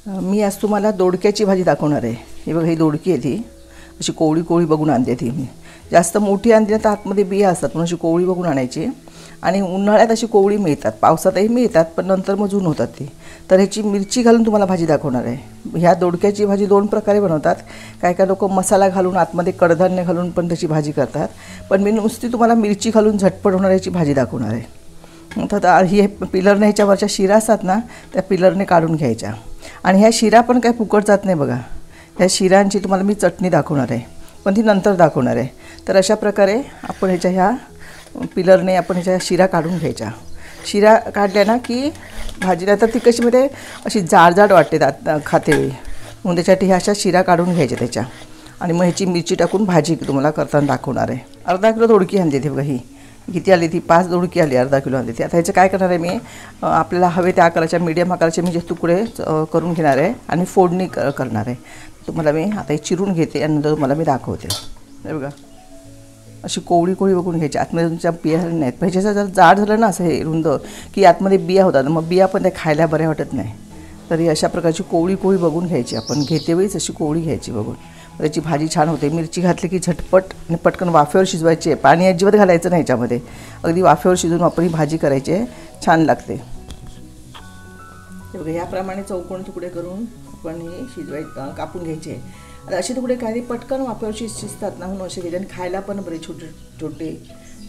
मी आज तुम्हाला दोडक्याची भाजी दाखवणार आहे। हे बघा, ही दोडकी आहे, ती अशी कोवळी कोवळी बघून आणते ती मी। जास्त मोठी आणली तर आतमध्ये बिया असतात, म्हणून अशी कोवळी बघून आणायची। आणि उन्हाळ्यात अशी कोवळी मिळतात, पावसातही मिळतात, पण नंतर मग जून होतात ती। तर ह्याची मिरची घालून तुम्हाला भाजी दाखवणार आहे। ह्या दोडक्याची भाजी दोन प्रकारे बनवतात। काय काय लोक मसाला घालून आतमध्ये कडधान्य घालून पण त्याची भाजी करतात, पण मी नुसती तुम्हाला मिरची घालून झटपट होणाऱ्याची भाजी दाखवणार आहे। तर ही पिलरने ह्याच्यावरच्या शिरा असतात ना, त्या पिलरने काढून घ्यायच्या। आणि ह्या शिरा पण काय फुकट जात नाही बघा। ह्या शिरांची तुम्हाला मी चटणी दाखवणार आहे, पण ती नंतर दाखवणार आहे। तर अशा प्रकारे आपण ह्याच्या ह्या पिलरने आपण ह्याच्या शिरा काढून घ्यायच्या। शिरा काढल्या ना की भाजीला तर ती कशी मध्ये अशी जाड जाड वाटते खातेवेळी, म्हणून त्याच्यासाठी ह्या अशा शिरा काढून घ्यायच्या त्याच्या। आणि मग ह्याची मिरची टाकून भाजी तुम्हाला करताना दाखवणार आहे। अर्धा किलो दोडकी आणली ती बघा, ही किती आली ती 5 दोडकी आली, अर्धा किलो आणली ती। आता ह्याचं काय करणार आहे मी, आपल्याला हवे त्या आकाराच्या मीडियम आकाराचे मी जे तुकडे करून घेणार आहे आणि फोडणी करणार आहे। तुम्हाला मी आता हे चिरून घेते आणि नंतर तुम्हाला मी दाखवते। हे बघा, अशी कोवळी कोवळी बघून घ्यायची, आतमध्ये तुमच्या बिया नाहीत। पण ह्याचं जर जाड झालं ना असं हे रुंद की आतमध्ये बिया होतात, मग बिया पण ते खायला बऱ्या वाटत नाही। तरी अशा प्रकारची कोवळी कोवळी बघून घ्यायची, आपण घेते वेळीच अशी कोवळी घ्यायची बघून। त्याची भाजी छान होते। मिरची घातली की झटपट आणि पटकन वाफेवर शिजवायची आहे, पाणी अजिबात घालायचं नाही ह्याच्यामध्ये, अगदी वाफेवर शिजवून आपण ही भाजी करायची आहे, छान लागते। हे बघा, याप्रमाणे चौकोन तुकडे करून आपण हे कापून घ्यायचे। आता असे तुकडे काही पटकन वाफेवर शिजतात ना, म्हणून असे घ्यायचे। आणि खायला पण बरे छोटे छोटे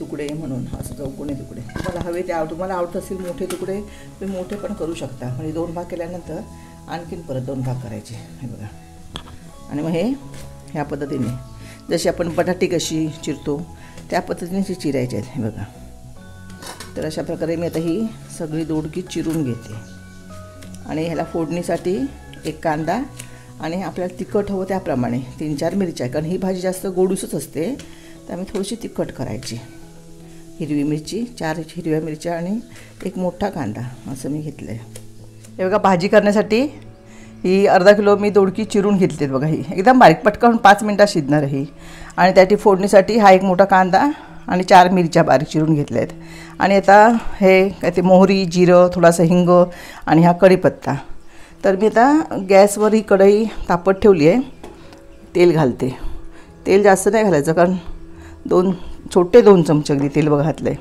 तुकडे, म्हणून असं चौकोनी तुकडे। तुम्हाला हवे ते तुम्हाला आवडत असतील मोठे तुकडे तुम्ही मोठे पण करू शकता। म्हणजे 2 भाग केल्यानंतर आणखीन परत 2 भाग करायचे। हे बघा, आणि मग हे ह्या पद्धतीने जशी आपण बटाटी कशी चिरतो त्या पद्धतीने ती चिरायचे आहेत। हे बघा, तर अशा प्रकारे मी आता ही सगळी दोडकी चिरून घेते। आणि ह्याला फोडणीसाठी 1 कांदा आणि आपल्याला तिखट हवं त्याप्रमाणे 3-4 मिरच्या, कारण ही भाजी जास्त गोडूसच असते, त्यामुळे थोडीशी तिखट करायची। हिरवी मिरची 4 हिरव्या मिरच्या आणि 1 मोठा कांदा असं मी घेतलं आहे। हे बघा, भाजी करण्यासाठी ही अर्धा किलो मी दोडकी चिरून घेतली बघा। ही एकदम बारीक पटकन 5 मिनटात शिजणार ही। आणि त्याची फोडणीसाठी हा 1 मोठा कांदा आणि 4 मिरच्या बारीक चिरून घेतल्या आहेत। आणि आता हे काय ते मोहरी, जिरं, थोडासा हिंग आणि हा कढीपत्ता। तर मी आता गॅसवर ही कढई तापत ठेवली आहे, तेल घालते। तेल जास्त नाही घालायचं, कारण 2 चमचे अगदी तेल बघा घातलं आहे।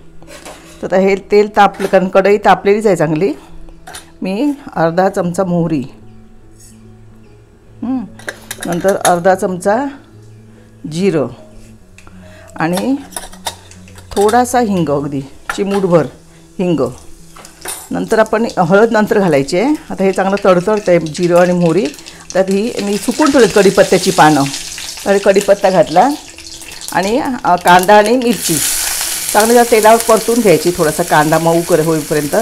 तर आता हे तेल तापलं, कारण कढई तापलेलीच आहे चांगली। मी अर्धा चमचा मोहरी, नंतर अर्धा चमचा जिरं आणि थोडासा हिंग, अगदी चिमूटभर हिंग। नंतर आपण हळद नंतर घालायची आहे। आता हे चांगलं तडतडतं आहे जिरं आणि मोहरी। त्यात ही मी सुकून ठेवली कढीपत्त्याची पानं, तर कढीपत्ता घातला आणि कांदा आणि मिरची चांगलं जरा तेलावर परतून घ्यायची। थोडासा कांदा मऊ होईपर्यंत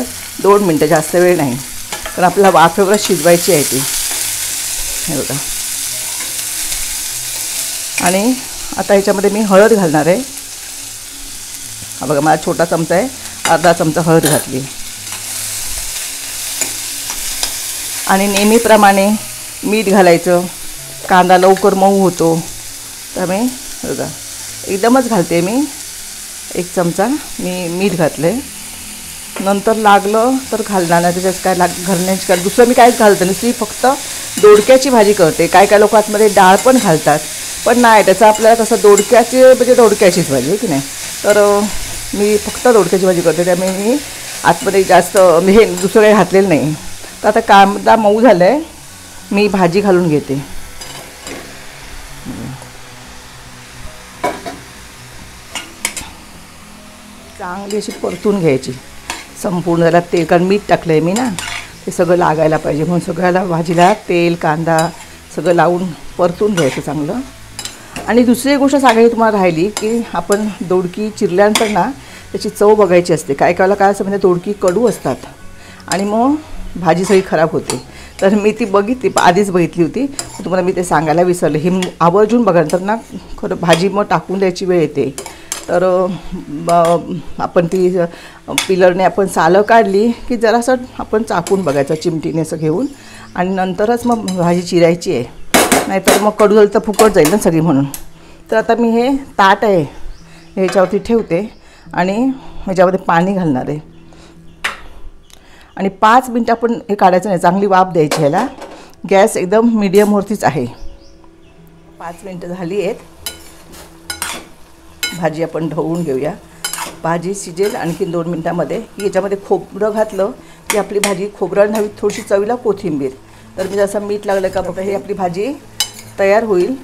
2 मिनटं, जास्त वेळ नाही, कारण आपल्याला वाफेवर शिजवायची आहे ती। हे बघा, आणि आता ह्याच्यामध्ये मी हळद घालणार आहे। हा बघा, माझा छोटा चमचा आहे, अर्धा चमचा हळद घातली। आणि नेहमीप्रमाणे मीठ घालायचं, कांदा लवकर मऊ होतो, त्यामुळे बघा एकदमच घालते मी 1 चमचा मी मीठ घातले। नंतर लागलं तर घालणार नाही, त्याच्यात काय घालण्याची काय दुसरं मी काहीच घालतं नाही, फक्त दोडक्याची भाजी करते। काय काय लोक आतमध्ये डाळ पण घालतात, पण नाही, त्याचं आपल्याला कसं दोडक्याची म्हणजे दोडक्याचीच भाजी आहे की नाही। तर मी फक्त दोडक्याची भाजी करते, त्यामुळे मी आतमध्ये जास्त हे दुसरं काही घातलेलं नाही। तर आता कांदा मऊ झाला आहे, मी भाजी घालून घेते। चांगली अशी परतून घ्यायची संपूर्ण, त्याला तेल, कारण मीठ टाकलं आहे मी ना, ते सगळं लागायला पाहिजे, म्हणून सगळ्याला भाजीला तेल कांदा सगळं लावून परतून घ्यायचं चांगलं। आणि दुसरी गोष्ट सांगायची तुम्हाला राहिली की आपण दोडकी चिरल्यानंतर ना त्याची चव बघायची असते। काय काय काय असं म्हणजे दोडकी कडू असतात आणि मग भाजी सगळी खराब होते। तर मी ती बघितली, आधीच बघितली होती, तुम्हाला मी ते सांगायला विसरले। ही आवर्जून बघा, नंतर ना खरं भाजी मग टाकून द्यायची वेळ येते। तर आपण ती पिलरने आपण सालं काढली की जरासं आपण चाकून बघायचं चिमटीने असं घेऊन, आणि नंतरच मग भाजी चिरायची आहे, नाहीतर मग कडू झालं तर फुकट जाईल ना सगळी, म्हणून। तर आता मी हे ताट आहे ह्याच्यावरती ठेवते आणि ह्याच्यामध्ये पाणी घालणार आहे। आणि 5 मिनटं आपण हे काढायचं नाही, चांगली वाफ द्यायची ह्याला। गॅस एकदम मीडियमवरतीच आहे। 5 मिनटं झाली आहेत। भाजी आपण ढवळून घेऊया। भाजी शिजेल आणखीन 2 मिनटामध्ये। याच्यामध्ये खोबरं घातलं की आपली भाजी खोबरं न्हावी, थोडीशी चवीला कोथिंबीर। तर मी जसं मीठ लागलं का बघा, ही आपली भाजी तयार होईल।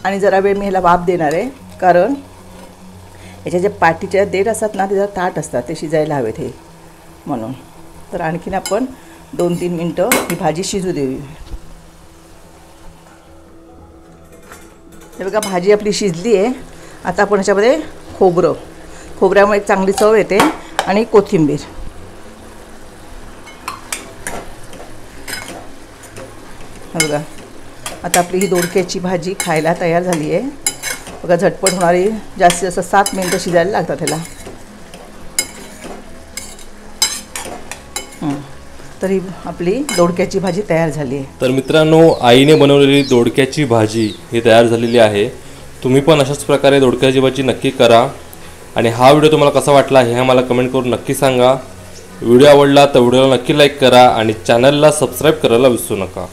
आणि जरा वेळ मी ह्याला वाफ देणार आहे, कारण याच्या जे पाठीच्या देठ असतात ना, ते जरा ताट असतात, ते शिजायला हवेत हे म्हणून। तर आणखीन आपण 2-3 मिनटं ही भाजी शिजू देऊ। हे बघा भाजी आपली शिजली आहे। आता आपण ह्याच्यामध्ये खोबऱ्यामुळे एक चांगली चव येते आणि कोथिंबीर। हे बघा आता आपली ही दोडक्याची भाजी खायला तयार झाली आहे। बघा झटपट होणारी, जास्तीत जास्त 7 मिनटं शिजायला लागतात ह्याला। तर ही आपली दोडक्याची भाजी तयार झाली आहे। तर मित्रांनो, आईने बनवलेली दोडक्याची भाजी ही तयार झालेली आहे। तुम्ही पण अशाच प्रकारे दोडक्याची भाजी नक्की करा। आणि हा व्हिडिओ तुम्हाला कसा वाटला हे मला कमेंट करून नक्की सांगा। व्हिडिओ आवडला तर व्हिडिओला नक्की लाईक करा आणि चॅनलला सबस्क्राईब करायला विसरू नका।